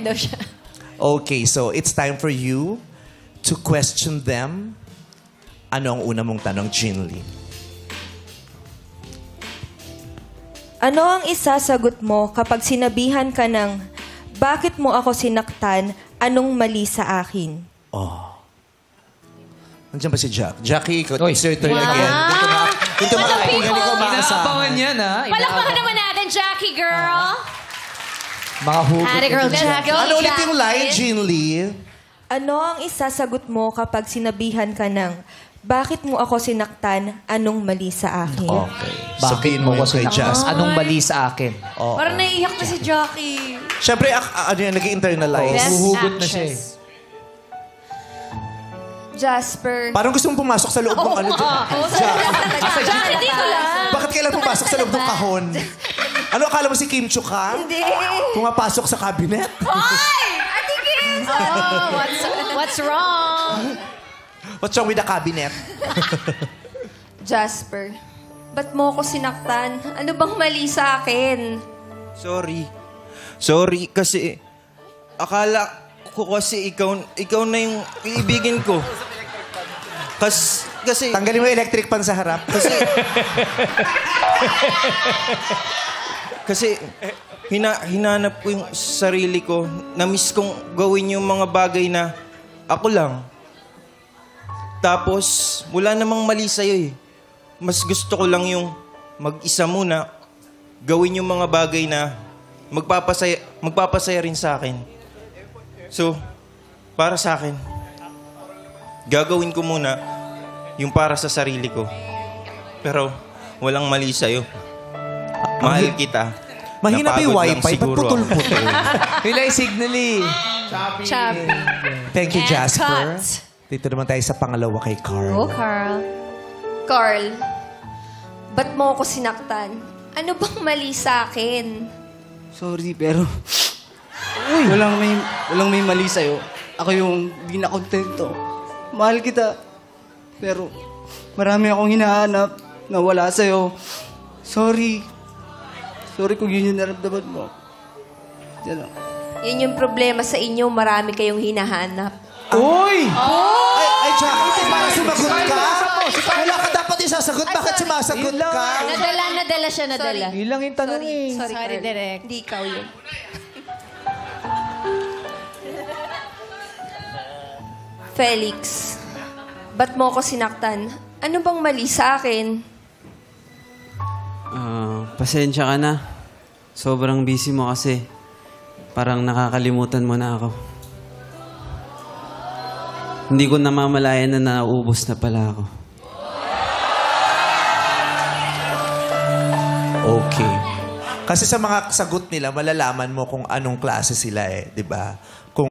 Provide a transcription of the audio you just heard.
daw siya. Okay, so it's time for you to question them. Ano ang una mong tanong, Jinly? Ano ang isasagot mo kapag sinabihan ka ng, bakit mo ako sinaktan, anong mali sa akin? Nandiyan ba si Jack? Jackie, it's your turn Wow. again. Dito makakaigan ko Inaabangan yan, ha? Palakpakan naman natin, Jackie girl. Mga hugot. Howdy, girl, Jackie. Ano ulit yung line, Jinly? Ano ang isasagot mo kapag sinabihan ka ng, bakit mo ako sinaktan, anong mali sa akin? Okay. Bakit Sabihin mo mo ko kay Jazz. Anong mali sa akin? Parang naiiyak na si Jackie. Siyempre, ano yan, nag-internalize. Best Huhugot na siya, actress. Jasper. Parang gusto mong pumasok sa loob ng ano. Jackie, dito lang. Bakit kailan pumasok sa loob ng kahon? Ano, akala mo si Kim Chu ka? Hindi. Pumapasok sa cabinet? Hoy! Ate Kim! Oh, what's wrong? What's wrong with the cabinet? Jasper, ba't mo ako sinaktan? Ano bang mali sa akin? Sorry kasi akala ko kasi ikaw na yung iibigin ko. Kasi Tanggalin mo yung electric pan sa harap. kasi hinanap ko yung sarili ko. Na-miss kong gawin yung mga bagay na ako lang. Tapos wala namang mali sa'yo eh. Mas gusto ko lang yung mag-isa muna. Gawin yung mga bagay na magpapasaya rin sa akin. So, para sa akin, gagawin ko muna yung para sa sarili ko. Pero walang mali sa'yo. Mahal kita. Mahina ba yung Napagod lang wifi? Ba't siguro ako. putol-putol? Pilay signal eh. Chubby. Thank you, And Jasper. cut. Dito naman tayo sa pangalawa kay Carl. Oh, Carl. Carl, ba't mo ako sinaktan? Ano bang mali sa akin? Sorry, pero walang may mali sa'yo. Ako yung di na kontento. Mahal kita. Pero marami akong hinahanap na wala sa'yo. Sorry. Sorry kung yun yung naramdaman mo. Yan lang. Yun yung problema sa inyo, marami kayong hinahanap. Uy! Ay, Jackie, para sumagot ka? Wala ka dapat isasagot. Bakit sumasagot ka? Nadala siya. Ilang yung tanong eh. Sorry, Sorry, Carl. Direk. Hindi ikaw yun. Felix, ba't mo ako sinaktan? Ano bang mali sa akin? Pasensya ka na. Sobrang busy mo kasi. Parang nakakalimutan mo na ako. Hindi ko namamalayan na nauubos na pala ako. Okay. Kasi sa mga sagot nila, malalaman mo kung anong klase sila eh, di ba? Kung